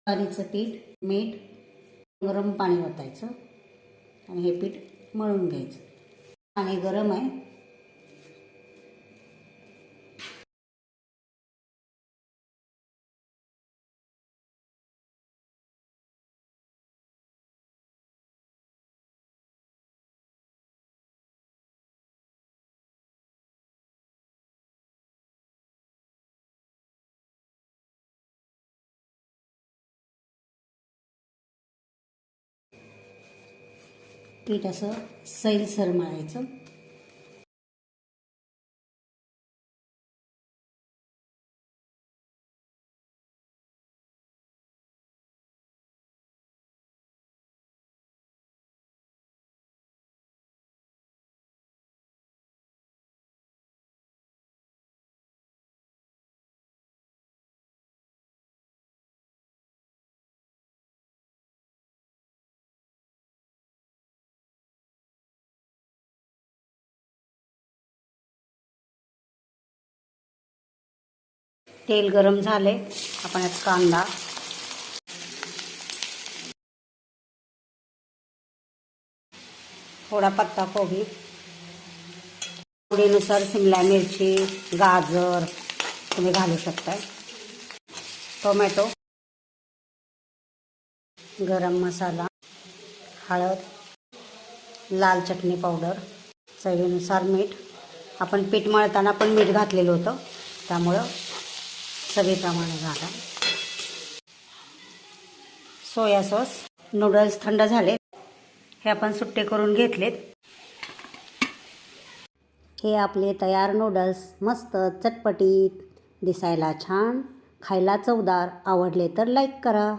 ज्वारीचं पीठ, मीठ, गरम पाणी ओतायचं आणि हे पीठ मळून घ्यायचं. पाणी गरम आहे. पीठ असं सैलसर मळायचं. तेल गरम झाले. आपण यात कांदा, थोडा पत्ताकोबी, आवडीनुसार शिमला मिरची, गाजर तुम्ही घालू शकताय, टोमॅटो, गरम मसाला, हळद, लाल चटणी पावडर, चवीनुसार मीठ. आपण पीठ मळताना पण मीठ घातलेलं होतं, त्यामुळं चवीप्रमाणे घाला. Soya sauce. नूडल्स थंड झाले, हे आपण सुट्टे करून घेतलेत. हे आपले तयार नूडल्स मस्त चटपटीत, दिसायला छान, खायला चवदार. आवडले तर लाईक करा.